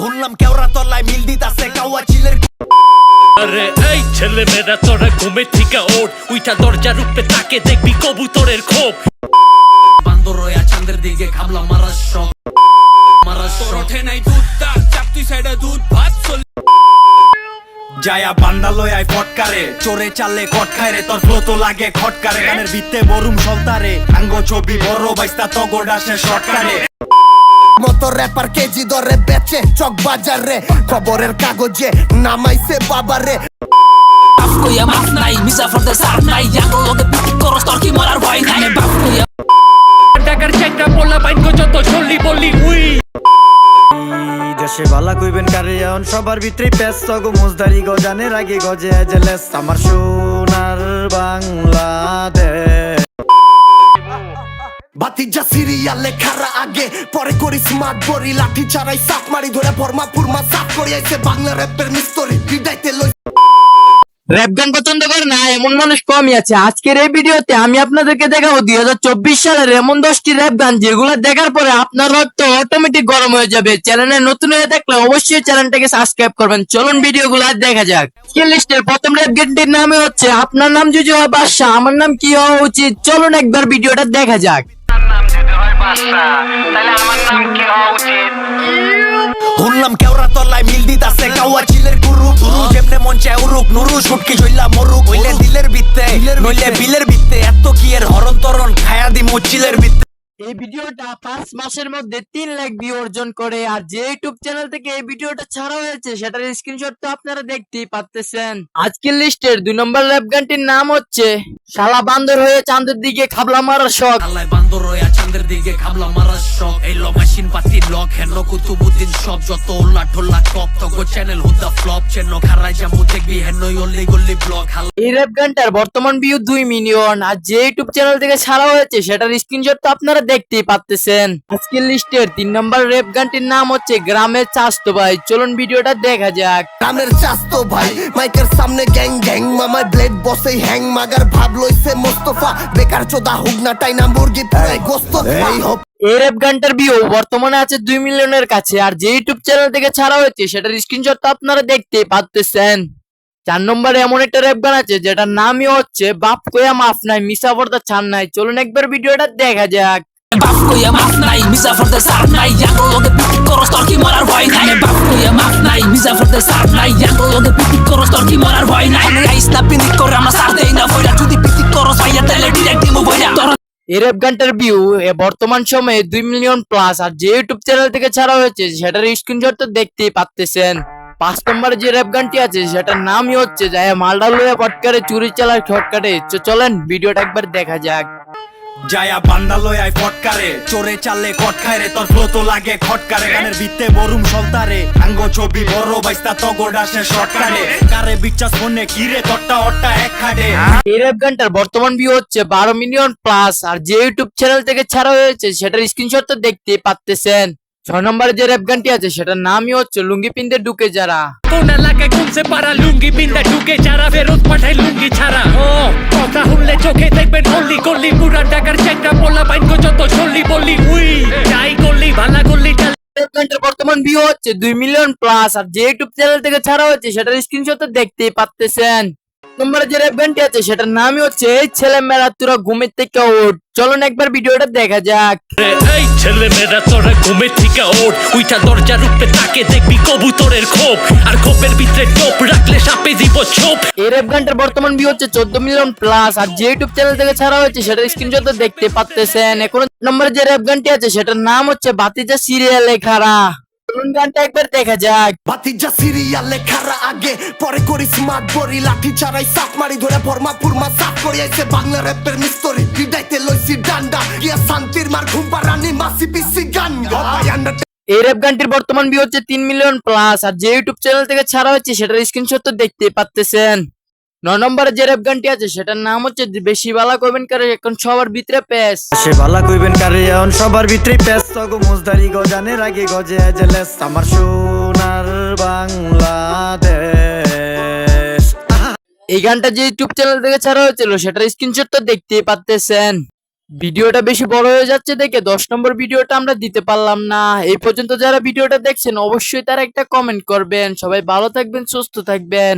শুনলাম কেওড়া তলায় মিল দিতাছে কাওয়া চিলের। আরে এই ছেলে মেয়েরা তোরা ঘুমে থেকে ওঠ, উইটা দরজার উপরে তাকে দেখবি কবুতরের খোপ। বান্দর রয়া চাঁদের দিকে খাবলা মারার শখ, মারার শখ। ওঠে নাই দুধ দাগ চাপ তুই সাইডে দুধ ভাত চল যায়া বান্দা লয়াই ফটকারে, চোরে চাললে কট খায় রে, তোর ফ্লো তো লাগে খটকারে। গানের ভিত্তে বরুম সলতারে, আঙ্গ ছবি বড় বাইস্তা তগড় আসে শটকারে। মতো র্যাপার কেজি দরে বেচে চক বাজারে, খবরের কাগজে নামাইছে বাবারে। বাপ কইয়া মাফ নাই মিসা ফর দে সার নাই ইয়াগো লগে পিটি করস তোর কি মরার ভয় নাই বাপ কইয়া টাকার চেকটা পোলা বাইনগো যত চললি বললি উই। দেশে বালা কইবেন কারে এখন সবার ভিতরে পেস গো মুজদারি গজানের আগে গজে জেলেস আমার সোনার বাংলাদেশ। বাতিজা সিরিয়ালে খারা আগে পরে করি স্মার্ট বড়ি লাঠি চারাই সাপ মারি ধরে ফরমা ফুরমা সাপ করি আইছে বাংলা র্যাপের মিস্ত্রি বিদাইতে লই। র‍্যাপ গান পছন্দ করে না এমন মানুষ কমই আছে। আজকের এই ভিডিওতে আমি আপনাদেরকে দেখাবো 2024 সালের এমন 10টি র‍্যাপ গান যেগুলো দেখার পরে আপনার রক্ত অটোমেটিক গরম হয়ে যাবে। চ্যানেলে নতুন হয়ে থাকলে অবশ্যই চ্যানেলটাকে সাবস্ক্রাইব করবেন। চলুন ভিডিওগুলো দেখা যাক। স্কিল লিস্টের প্রথম র‍্যাপ গানটির নাম হচ্ছে আপনার নাম যদি হয় বাদশা আমার নাম কি হওয়া উচিত। চলুন একবার ভিডিওটা দেখা যাক। শুনলাম কেওড়া তলায় মিল দিতাছে কাওয়া চিলের গুরু। যেমনে মন চায় উরুক নুরু সুটকি জইলা মরুক, হইলে দিলের বিত্তে নইলে বিলের বিত্তে। এত কি এর হরণ তরণ খায়া দিমু চিলের বিত্তে। এই ভিডিওটা 5 মাসের মধ্যে 3 লাখ ভিউ অর্জন করে। আর যে ইউটিউব চ্যানেল থেকে এই ভিডিওটা ছাড়া হয়েছে সেটার স্ক্রিনশট তো আপনারা দেখতেই পাচ্ছেন। আজকের লিস্টের 2 নম্বর র‍্যাপ গানটির নাম হচ্ছে শালা বান্দর হয়ে চাঁদের দিকে খাবলা মারার শখ। আল্লাহ বান্দর রয়া চাঁদের দিকে খাবলা মারার শখ। এই ল মেশিন পাতি লক হেন কুতুবুদ্দিন সব যত উল্লা ঠোল্লা টপ তগো চ্যানেল হুদা ফ্লপ চেন খারাই জামু দেখবি হেন অল্লি গল্লি ব্লক। এই র‍্যাপ গানটার বর্তমান ভিউ 2 মিলিয়ন। আর যে ইউটিউব চ্যানেল থেকে ছাড়া হয়েছে সেটার স্ক্রিনশট তো আপনারা দেখতেই পাচ্ছেন। আজকের লিস্টের 3 নম্বর র‍্যাপ গানটির নাম হচ্ছে গ্রামের চাস্তো ভাই। চলুন ভিডিওটা দেখা যাক। গ্রামের চাস্তো ভাই মাইকের সামনে গ্যাং গ্যাং মামার ব্লেড বসে হ্যাং মাগার ভাব লইছে মোস্তফা বেকার চোদা হুগনা টাইনা মুরগি পুরাই গোস্ত এই হোপ। এই র‍্যাপ গানটার ভিউ বর্তমানে আছে 2 মিলিয়নের কাছে। আর যে ইউটিউব চ্যানেল থেকে ছাড়া হয়েছে সেটার স্ক্রিনশট তো আপনারা দেখতেই পাচ্ছেন। 4 নম্বরে এমন একটা র‍্যাপ গান আছে যেটার নামই হচ্ছে বাপ কইয়া মাফ নাই মিসা ফরদা ছাড় নাই। চলুন একবার ভিডিওটা দেখা যাক। বাপ কইয়া মাফ নাই মিসা ফর দে সার নাই ইয়াগো লগে পিটি করস তোর কি মরার ভয় নাই বাপ কইয়া মাফ নাই মিসা ফর দে সার নাই ইয়াগো লগে পিটি করস তোর কি মরার ভয় নাই গাইস না পিনি করে আমরা সার দেই না ভয়রা যদি পিটি করস ভাইয়া তাহলে ডাইরেক্ট দিমু ভয়রা। এই র‍্যাপ গানটার ভিউ বর্তমান সময়ে 2 মিলিয়ন প্লাস। আর যে ইউটিউব চ্যানেল থেকে ছাড়া হয়েছে সেটার স্ক্রিনশট তো দেখতেই পাচ্ছেন। 5 নম্বরে যে র‍্যাপ গানটি আছে সেটার নামই হচ্ছে যায় মালডা লইয়া পটকারে চুরি চালার শর্টকাটে। চলেন ভিডিওটা একবার দেখা যাক। যায়া বান্দা লয়াই ফটকারে, চোরে চাললে কট খায় রে, তোর ফ্লো তো লাগে খটকারে। গানের ভিত্তে বরুম সলতারে, আঙ্গ ছবি বড় বাইস্তা তগড় আসে শটকারে। কারে বিশ্বাস ফোনে কিরে তট্টা অট্টা এক খাটে। এই র‍্যাপ গানটার বর্তমান ভিউ হচ্ছে 12 মিলিয়ন প্লাস। আর যে ইউটিউব চ্যানেল থেকে ছাড়া হয়েছে সেটার স্ক্রিনশট তো দেখতেই পাচ্ছেন। 6 নম্বরে যে র‍্যাপ গানটি আছে সেটার নামই হচ্ছে লুঙ্গি পিন্দে ঢুকে যারা। কোন এলাকায় ঘুমছে পারা লুঙ্গি পিন্দা ঢুকে যারা ফেরত পাঠায় লুঙ্গি ছাড়া। ও কথা শুনলে চোখে দেখবেন হল্লি করলি পুরা টাকার চেকটা পোলা বাইনগো যত চললি বললি উই। যাই করলি ভালা করলি র‍্যাপ গানটার বর্তমান ভিউ হচ্ছে 2 মিলিয়ন প্লাস। আর যে ইউটিউব চ্যানেল থেকে ছাড়া হয়েছে সেটার স্ক্রিনশট তো দেখতেই পাচ্ছেন। নম্বরে যে র‍্যাপ গানটি আছে সেটার নামই হচ্ছে এই ছেলে মেয়েরা তোরা ঘুমের থেকে ওঠ। চলুন একবার ভিডিওটা দেখা যাক। এই ছেলে মেয়েরা তোরা ঘুমে থেকে ওঠ, উইটা দরজার উপরে তাকে দেখবি কবুতরের খোপ। আর খোপের ভিতরে টোপ রাখলে সাপে দিব ছোপ। এই র‍্যাপ গানটার বর্তমান ভিউ হচ্ছে 14 মিলিয়ন প্লাস। আর যে ইউটিউব চ্যানেল থেকে ছাড়া হয়েছে সেটার স্ক্রিনশট তো দেখতে পাচ্ছেন। এখন নম্বরে যে র‍্যাপ গানটি আছে সেটার নাম হচ্ছে বাতিজা সিরিয়ালে খারা। চলুন গানটা একবার দেখা যাক। বাতিজা সিরিয়ালে খারা আগে পরে করি স্মার্ট বড়ি লাঠি চারাই সাপ মারি ধরে ফরমা ফুরমা সাপ করি আইছে বাংলা র্যাপের মিস্ত্রি বিদাইতে লইছি ডান্ডা গিয়া শান্তির মার ঘুম পারানি মাসি পিসি গান। এই র‍্যাপ গানটির বর্তমান ভিউ হচ্ছে 3 মিলিয়ন প্লাস। আর যে ইউটিউব চ্যানেল থেকে ছাড়া হয়েছে সেটার স্ক্রিনশট তো দেখতেই পাচ্ছেন। 9 নম্বরে যে র‍্যাপ গানটি আছে সেটার নাম হচ্ছে বেশি বালা কইবেন কারে এখন সবার ভিতরে পেস। সে বালা কইবেন কারে এখন সবার ভিতরে পেস গো মুজদারি গজানের আগে গজে জেলেস আমার সোনার বাংলাদেশ। এই গানটা যে ইউটিউব চ্যানেল থেকে ছাড়া হয়েছিল সেটার স্ক্রিনশট তো দেখতেই পাচ্ছেন। ভিডিওটা বেশি বড় হয়ে যাচ্ছে দেখে 10 নম্বর ভিডিওটা আমরা দিতে পারলাম না। এই পর্যন্ত যারা ভিডিওটা দেখছেন অবশ্যই তারা একটা কমেন্ট করবেন। সবাই ভালো থাকবেন, সুস্থ থাকবেন।